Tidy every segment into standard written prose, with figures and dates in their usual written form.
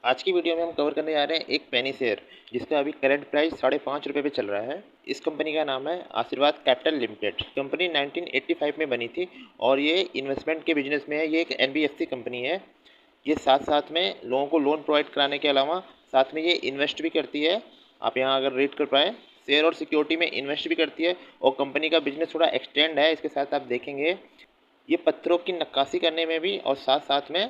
आज की वीडियो में हम कवर करने जा रहे हैं एक पेनी शेयर जिसका अभी करंट प्राइस ₹5.5 पे चल रहा है। इस कंपनी का नाम है आशीर्वाद कैपिटल लिमिटेड। कंपनी 1985 में बनी थी और ये इन्वेस्टमेंट के बिजनेस में है। ये एक एनबीएफसी कंपनी है। ये साथ साथ में लोगों को लोन प्रोवाइड कराने के अलावा साथ में ये इन्वेस्ट भी करती है। आप यहाँ अगर रीड कर पाए, शेयर और सिक्योरिटी में इन्वेस्ट भी करती है और कंपनी का बिजनेस थोड़ा एक्सटेंड है। इसके साथ आप देखेंगे ये पत्थरों की नक्काशी करने में भी और साथ साथ में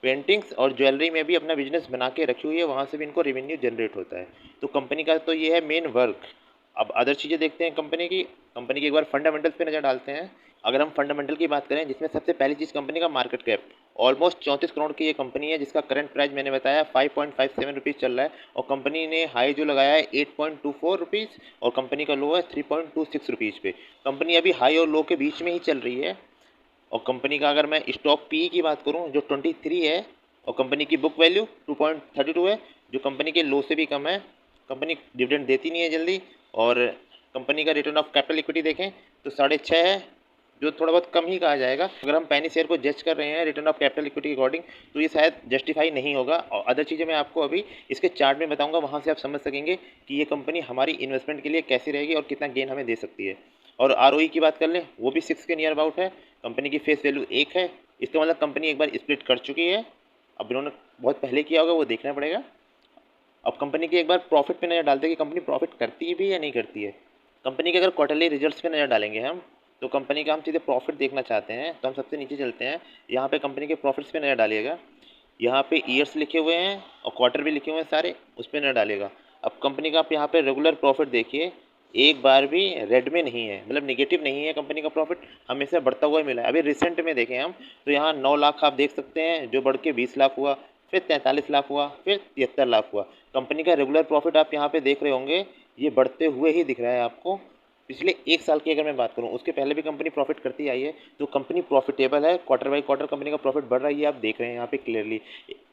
पेंटिंग्स और ज्वेलरी में भी अपना बिजनेस बना के रखी हुई है। वहाँ से भी इनको रेवेन्यू जनरेट होता है। तो कंपनी का तो ये है मेन वर्क। अब अदर चीज़ें देखते हैं कंपनी की एक बार फंडामेंटल्स पे नज़र डालते हैं। अगर हम फंडामेंटल की बात करें, जिसमें सबसे पहली चीज़ कंपनी का मार्केट कैप ऑलमोस्ट 34 करोड़ की ये कंपनी है, जिसका करंट प्राइस मैंने बताया 5.57 रुपीज़ चल रहा है। और कंपनी ने हाई जो लगाया है 8.24 रुपीज़ और कंपनी का लो है 3.26 रुपीज़ पे। कंपनी अभी हाई और लो के बीच में ही चल रही है। और कंपनी का अगर मैं स्टॉक पी की बात करूं जो 23 है और कंपनी की बुक वैल्यू 2.32 है, जो कंपनी के लो से भी कम है। कंपनी डिविडेंड देती नहीं है जल्दी। और कंपनी का रिटर्न ऑफ कैपिटल इक्विटी देखें तो 6.5 है, जो थोड़ा बहुत कम ही कहा जाएगा। अगर हम पेनी शेयर को जज कर रहे हैं रिटर्न ऑफ कैपिटल इक्विटी के अकॉर्डिंग, तो ये शायद जस्टिफाई नहीं होगा। और अदर चीज़ें मैं आपको अभी इसके चार्ट में बताऊंगा, वहाँ से आप समझ सकेंगे कि ये कंपनी हमारी इन्वेस्टमेंट के लिए कैसी रहेगी और कितना गेन हमें दे सकती है। और आरओई की बात कर लें, वो भी 6 के नियर अबाउट है। कंपनी की फेस वैल्यू 1 है। इसका मतलब कंपनी एक बार स्प्लिट कर चुकी है। अब इन्होंने बहुत पहले किया होगा, वो देखना पड़ेगा। अब कंपनी की एक बार प्रॉफिट पे नज़र डालते हैं कि कंपनी प्रॉफिट करती भी या नहीं करती है। कंपनी के अगर क्वार्टरली रिजल्ट्स पे नज़र डालेंगे हम, तो कंपनी का हम सीधे प्रॉफिट देखना चाहते हैं तो हम सबसे नीचे चलते हैं। यहाँ पे कंपनी के प्रॉफिट्स पे नज़र डालिएगा। यहाँ पे ईयर्स लिखे हुए हैं और क्वार्टर भी लिखे हुए हैं सारे, उस पर नज़र डालिएगा। अब कंपनी का आप यहाँ पे रेगुलर प्रॉफिट देखिए, एक बार भी रेड में नहीं है, मतलब निगेटिव नहीं है। कंपनी का प्रॉफिट हमेशा बढ़ता हुआ मिला है। अभी रिसेंट में देखें हम तो यहाँ 9 लाख आप देख सकते हैं, जो बढ़ के 20 लाख हुआ, फिर 43 लाख हुआ, फिर 73 लाख हुआ। कंपनी का रेगुलर प्रॉफिट आप यहाँ पे देख रहे होंगे, ये बढ़ते हुए ही दिख रहा है आपको। पिछले एक साल की अगर मैं बात करूं, उसके पहले भी कंपनी प्रॉफिट करती आई है। तो कंपनी प्रॉफिटेबल है। क्वार्टर बाई क्वार्टर कंपनी का प्रॉफिट बढ़ रहा है, ये आप देख रहे हैं यहाँ पे क्लियरली।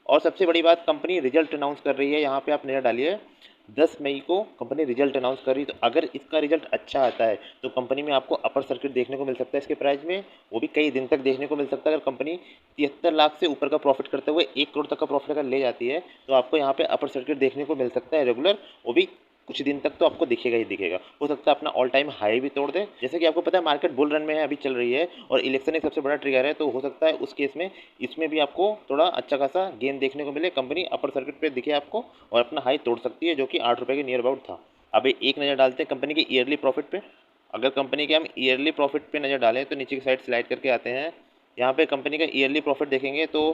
और सबसे बड़ी बात, कंपनी रिजल्ट अनाउंस कर रही है। यहाँ पे आप नज़र डालिए, 10 मई को कंपनी रिजल्ट अनाउंस कर रही है। तो अगर इसका रिजल्ट अच्छा आता है तो कंपनी में आपको अपर सर्किट देखने को मिल सकता है इसके प्राइस में, वो भी कई दिन तक देखने को मिल सकता है। अगर कंपनी 73 लाख से ऊपर का प्रॉफिट करते हुए 1 करोड़ तक का प्रॉफिट अगर ले जाती है, तो आपको यहाँ पे अपर सर्किट देखने को मिल सकता है रेगुलर, वो भी कुछ दिन तक तो आपको दिखेगा ही दिखेगा। हो सकता है अपना ऑल टाइम हाई भी तोड़ दे। जैसे कि आपको पता है मार्केट बुल रन में है, अभी चल रही है और इलेक्शन एक सबसे बड़ा ट्रिगर है। तो हो सकता है उस केस में इसमें भी आपको थोड़ा अच्छा खासा गेन देखने को मिले, कंपनी अपर सर्किट पे दिखे आपको और अपना हाई तोड़ सकती है, जो कि 8 रुपये के नियर अबाउट था। अब एक नज़र डालते हैं कंपनी के ईयरली प्रॉफिट पे। अगर कंपनी के हम ईयरली प्रॉफिट पे नज़र डालें तो नीचे की साइड स्लाइड करके आते हैं। यहाँ पे कंपनी का ईयरली प्रॉफिट देखेंगे तो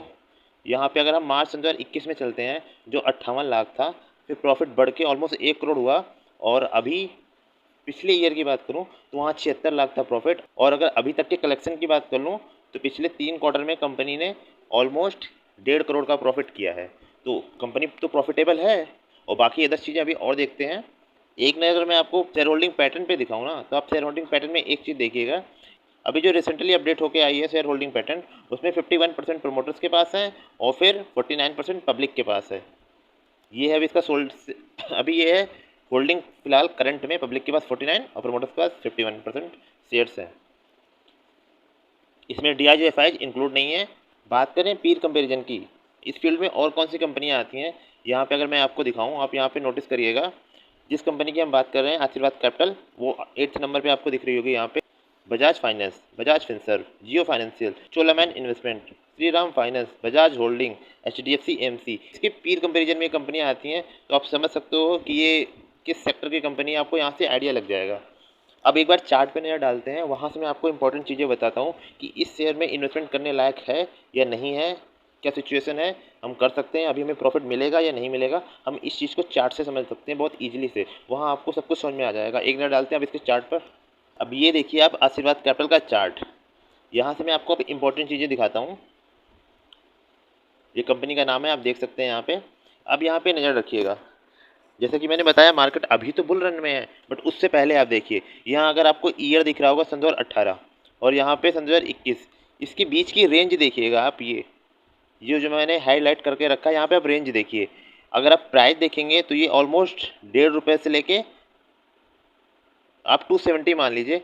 यहाँ पे अगर हम मार्च 2021 में चलते हैं, जो 58 लाख था, फिर प्रॉफिट बढ़ के ऑलमोस्ट 1 करोड़ हुआ। और अभी पिछले ईयर की बात करूं तो वहाँ 76 लाख था प्रॉफिट। और अगर अभी तक के कलेक्शन की बात कर लूँ तो पिछले 3 क्वार्टर में कंपनी ने ऑलमोस्ट 1.5 करोड़ का प्रॉफिट किया है। तो कंपनी तो प्रॉफिटेबल है। और बाकी अदर चीज़ें अभी और देखते हैं। एक नज़र अगर मैं आपको शेयर होल्डिंग पैटर्न पे दिखाऊँ ना, तो आप शेयर होल्डिंग पैटर्न में एक चीज़ देखिएगा। अभी जो रिसेंटली अपडेट होके आई है शेयर होल्डिंग पैटर्न, उसमें 51% प्रमोटर्स के पास है और फिर 49% पब्लिक के पास है। ये है अभी इसका सोल्ड। अभी ये है होल्डिंग फिलहाल करंट में, पब्लिक के पास 49 और प्रमोटर्स के पास 51% शेयर्स हैं। इसमें डी आई जो एफ आई इंक्लूड नहीं है। बात करें पीर कंपेरिजन की, इस फील्ड में और कौन सी कंपनियां आती हैं, यहाँ पे अगर मैं आपको दिखाऊं, आप यहाँ पे नोटिस करिएगा। जिस कंपनी की हम बात कर रहे हैं आशीर्वाद कैपिटल, वो 8th नंबर पे आपको दिख रही होगी यहाँ पे। Bajaj finance, Bajaj Finserv, Jio financial, Cholamandalam investment, Shriram finance, Bajaj holding, HDFC AMC, इसके पीर कंपैरिजन में कंपनियां आती हैं। तो आप समझ सकते हो कि ये किस सेक्टर की कंपनी है, आपको यहाँ से आइडिया लग जाएगा। अब एक बार चार्ट पे नज़र डालते हैं, वहाँ से मैं आपको इंपॉर्टेंट चीज़ें बताता हूँ कि इस शेयर में इन्वेस्टमेंट करने लायक है या नहीं है, क्या सिचुएशन है, हम कर सकते हैं, अभी हमें प्रॉफिट मिलेगा या नहीं मिलेगा। हम इस चीज़ को चार्ट से समझ सकते हैं बहुत ईजिली से, वहाँ आपको सब कुछ समझ में आ जाएगा। एक नज़र डालते हैं अब इसके चार्ट पर। अब ये देखिए आप आशीर्वाद कैपिटल का चार्ट, यहाँ से मैं आपको अब इंपॉर्टेंट चीज़ें दिखाता हूँ। ये कंपनी का नाम है, आप देख सकते हैं यहाँ पे। अब यहाँ पे नज़र रखिएगा, जैसा कि मैंने बताया मार्केट अभी तो बुल रन में है, बट उससे पहले आप देखिए यहाँ अगर आपको ईयर दिख रहा होगा सन 2018 और यहाँ पे सन 2021, इसके बीच की रेंज देखिएगा आप। ये जो मैंने हाईलाइट करके रखा है यहाँ पे, आप रेंज देखिए। अगर आप प्राइस देखेंगे तो ये ऑलमोस्ट 1.5 रुपये से लेके आप 270 मान लीजिए,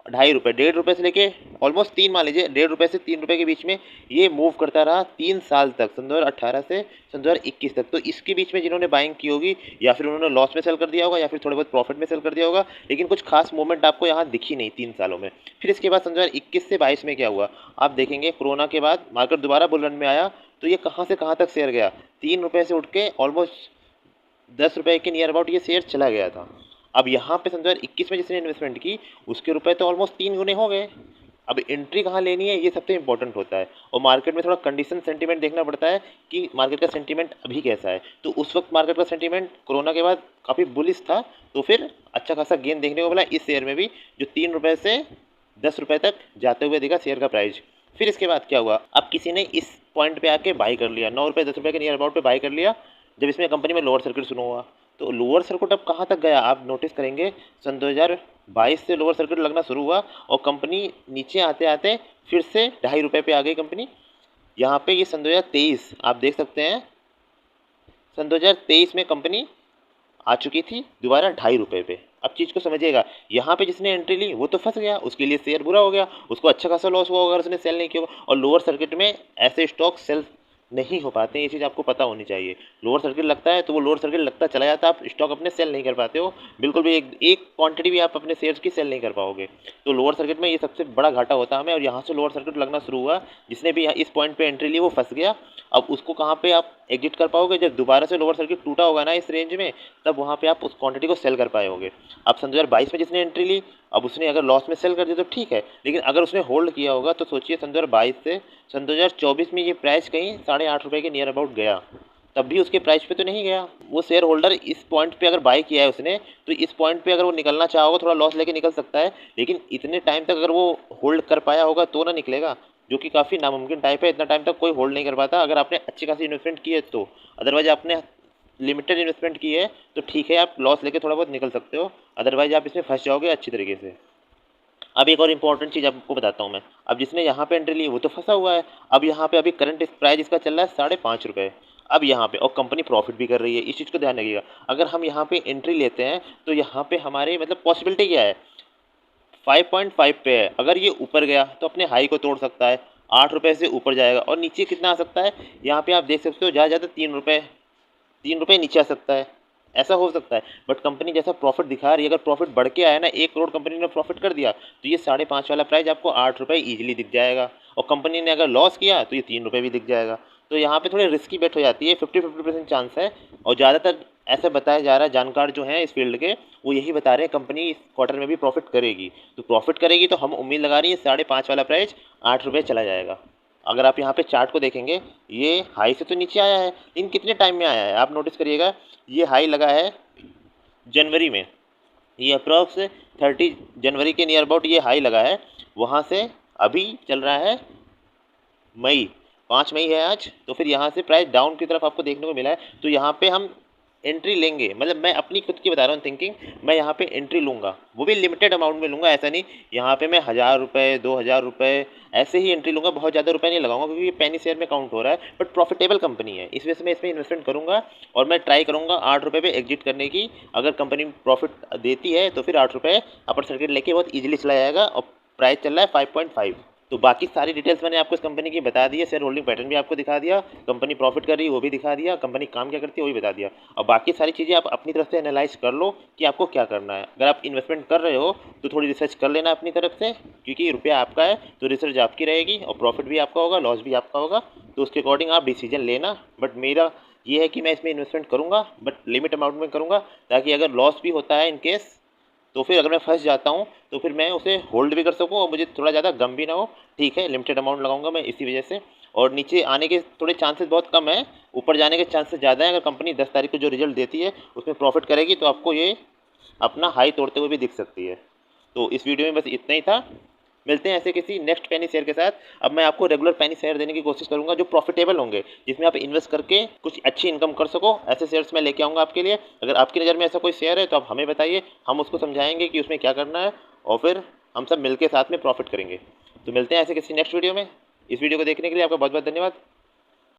₹2.5 ₹1.5 से लेके ऑलमोस्ट 3 मान लीजिए, ₹1.5 से ₹3 के बीच में ये मूव करता रहा 3 साल तक, सन 2018 से सन 2021 तक। तो इसके बीच में जिन्होंने बाइंग की होगी, या फिर उन्होंने लॉस में सेल कर दिया होगा, या फिर थोड़े बहुत प्रॉफिट में सेल कर दिया होगा, लेकिन कुछ खास मूवमेंट आपको यहाँ दिखी नहीं 3 सालों में। फिर इसके बाद सन 2021 से 22 में क्या हुआ, आप देखेंगे कोरोना के बाद मार्केट दोबारा बुल रन में आया, तो ये कहाँ से कहाँ तक शेयर गया, ₹3 से उठ के ऑलमोस्ट ₹10 के नियर अबाउट ये शेयर चला गया था। अब यहाँ पे सन 2021 में जिसने इन्वेस्टमेंट की, उसके रुपए तो ऑलमोस्ट 3 गुने हो गए। अब एंट्री कहाँ लेनी है, ये सबसे इंपॉर्टेंट होता है। और मार्केट में थोड़ा कंडीशन सेंटीमेंट देखना पड़ता है कि मार्केट का सेंटीमेंट अभी कैसा है। तो उस वक्त मार्केट का सेंटीमेंट कोरोना के बाद काफ़ी बुलिश था, तो फिर अच्छा खासा गेन देखने को मिला इस शेयर में भी, जो ₹3 से ₹10 तक जाते हुए दिखा शेयर का प्राइस। फिर इसके बाद क्या हुआ, अब किसी ने इस पॉइंट पे आके बाई कर लिया, ₹9 ₹10 के नियर अबाउट पे बाई कर लिया, जब इसमें कंपनी में लोअर सर्किट शुरू हुआ। तो लोअर सर्किट अब कहाँ तक गया, आप नोटिस करेंगे सन 2022 से लोअर सर्किट लगना शुरू हुआ, और कंपनी नीचे आते आते फिर से ₹2.5 पे आ गई कंपनी। यहाँ पे ये सन 2023 आप देख सकते हैं, सन 2023 में कंपनी आ चुकी थी दोबारा ₹2.5 पे। अब चीज़ को समझिएगा, यहाँ पे जिसने एंट्री ली वो तो फंस गया, उसके लिए शेयर बुरा हो गया, उसको अच्छा खासा लॉस हुआ अगर उसने सेल नहीं किया होगा। और लोअर सर्किट में ऐसे स्टॉक सेल नहीं हो पाते हैं, ये चीज़ आपको पता होनी चाहिए। लोअर सर्किट लगता है तो वो लोअर सर्किट लगता चला जाता है, आप स्टॉक अपने सेल नहीं कर पाते हो, बिल्कुल भी एक क्वांटिटी भी आप अपने शेयर्स की सेल नहीं कर पाओगे। तो लोअर सर्किट में ये सबसे बड़ा घाटा होता है हमें, और यहाँ से लोअर सर्किट लगना शुरू हुआ, जिसने भी इस पॉइंट पे एंट्री ली वो फंस गया। अब उसको कहाँ पे आप एग्जिट कर पाओगे, जब दोबारा से लोअर सर्किट टूटा होगा ना इस रेंज में, तब वहाँ पे आप उस क्वांटिटी को सेल कर पाओगे। अब सन 2022 में जिसने एंट्री ली, अब उसने अगर लॉस में सेल कर दिया तो ठीक है, लेकिन अगर उसने होल्ड किया होगा तो सोचिए सन 2022 से सन 2024 में ये प्राइस कहीं ₹8.5 के नियर अबाउट गया, तब भी उसके प्राइस पे तो नहीं गया। वो शेयर होल्डर इस पॉइंट पे अगर बाई किया है उसने, तो इस पॉइंट पे अगर वो निकलना चाहा होगा थोड़ा लॉस लेके निकल सकता है, लेकिन इतने टाइम तक अगर वो होल्ड कर पाया होगा तो ना निकलेगा, जो कि काफ़ी नामुमकिन टाइप है। इतना टाइम तक कोई होल्ड नहीं कर पाता अगर आपने अच्छी खासी इन्वेस्टमेंट की है तो। अदरवाइज आपने लिमिटेड इन्वेस्टमेंट की है तो ठीक है, आप लॉस लेके थोड़ा बहुत निकल सकते हो, अदरवाइज आप इसमें फंस जाओगे अच्छी तरीके से। अब एक और इम्पॉर्टेंट चीज़ आपको बताता हूँ मैं, अब जिसने यहाँ पे एंट्री ली वो तो फंसा हुआ है। अब यहाँ पे अभी करंट प्राइस इसका चल रहा है ₹5.5। अब यहाँ पे और कंपनी प्रॉफिट भी कर रही है, इस चीज़ को ध्यान रखिएगा। अगर हम यहाँ पे एंट्री लेते हैं तो यहाँ पे हमारे मतलब पॉसिबिलिटी क्या है, 5.5 पे है, अगर ये ऊपर गया तो अपने हाई को तोड़ सकता है, ₹8 से ऊपर जाएगा, और नीचे कितना आ सकता है, यहाँ पे आप देख सकते हो ज़्यादा ज़्यादा ₹3 नीचे आ सकता है, ऐसा हो सकता है। बट कंपनी जैसा प्रॉफिट दिखा रही है, अगर प्रॉफिट बढ़ के आया ना, 1 करोड़ कंपनी ने प्रॉफिट कर दिया, तो ये 5.5 वाला प्राइस आपको ₹8 ईजिली दिख जाएगा, और कंपनी ने अगर लॉस किया तो ये ₹3 भी दिख जाएगा। तो यहाँ पे थोड़ी रिस्की बेट हो जाती है, 50-50% चांस है। और ज़्यादातर ऐसा बताया जा रहा है, जानकार जो हैं इस फील्ड के वो यही बता रहे हैं कंपनी इस क्वार्टर में भी प्रॉफिट करेगी। तो प्रॉफिट करेगी तो हम उम्मीद लगा रही है 5.5 वाला प्राइस ₹8 चला जाएगा। अगर आप यहाँ पे चार्ट को देखेंगे, ये हाई से तो नीचे आया है, लेकिन कितने टाइम में आया है आप नोटिस करिएगा। ये हाई लगा है जनवरी में, ये अप्रॉक्स 30 जनवरी के नियर अबाउट ये हाई लगा है। वहाँ से अभी चल रहा है मई, 5 मई है आज, तो फिर यहाँ से प्राइस डाउन की तरफ आपको देखने को मिला है। तो यहाँ पे हम एंट्री लेंगे, मतलब मैं अपनी खुद की बता रहा हूँ थिंकिंग, मैं यहाँ पे एंट्री लूँगा, वो भी लिमिटेड अमाउंट में लूँगा। ऐसा नहीं यहाँ पे मैं ₹1000 ₹2000 ऐसे ही एंट्री लूँगा, बहुत ज़्यादा रुपए नहीं लगाऊंगा, क्योंकि ये पेनी शेयर में काउंट हो रहा है। बट प्रॉफिटेबल कंपनी है, इस वजह से मैं इसमें इन्वेस्टमेंट करूँगा, और मैं ट्राई करूँगा ₹8 पे एग्जिट करने की। अगर कंपनी प्रॉफिट देती है तो फिर ₹8 अपर सर्किट लेके बहुत ईजिली चला जाएगा, और प्राइस चल रहा है 5.5। तो बाकी सारी डिटेल्स मैंने आपको इस कंपनी की बता दी है, शेयर होल्डिंग पैटर्न भी आपको दिखा दिया, कंपनी प्रॉफिट कर रही है वो भी दिखा दिया, कंपनी काम क्या करती है वो भी बता दिया। और बाकी सारी चीज़ें आप अपनी तरफ से एनालाइज कर लो कि आपको क्या करना है। अगर आप इन्वेस्टमेंट कर रहे हो तो थोड़ी रिसर्च कर लेना अपनी तरफ से, क्योंकि रुपया आपका है तो रिसर्च आपकी रहेगी, और प्रॉफिट भी आपका होगा, लॉस भी आपका होगा, तो उसके अकॉर्डिंग आप डिसीजन लेना। बट मेरा ये है कि मैं इसमें इन्वेस्टमेंट करूँगा, बट लिमिट अमाउंट में करूँगा, ताकि अगर लॉस भी होता है इन केस, तो फिर अगर मैं फंस जाता हूँ तो फिर मैं उसे होल्ड भी कर सकूँ और मुझे थोड़ा ज़्यादा गम भी ना हो। ठीक है, लिमिटेड अमाउंट लगाऊंगा मैं इसी वजह से। और नीचे आने के थोड़े चांसेस बहुत कम है, ऊपर जाने के चांसेस ज़्यादा हैं। अगर कंपनी 10 तारीख को जो रिजल्ट देती है उसमें प्रॉफिट करेगी तो आपको ये अपना हाई तोड़ते हुए भी दिख सकती है। तो इस वीडियो में बस इतना ही था, मिलते हैं ऐसे किसी नेक्स्ट पेनी शेयर के साथ। अब मैं आपको रेगुलर पेनी शेयर देने की कोशिश करूंगा जो प्रॉफिटेबल होंगे, जिसमें आप इन्वेस्ट करके कुछ अच्छी इनकम कर सको। ऐसे शेयर्स मैं लेके आऊँगा आपके लिए। अगर आपकी नज़र में ऐसा कोई शेयर है तो आप हमें बताइए, हम उसको समझाएंगे कि उसमें क्या करना है, और फिर हम सब मिलकर साथ में प्रॉफिट करेंगे। तो मिलते हैं ऐसे किसी नेक्स्ट वीडियो में। इस वीडियो को देखने के लिए आपका बहुत बहुत धन्यवाद।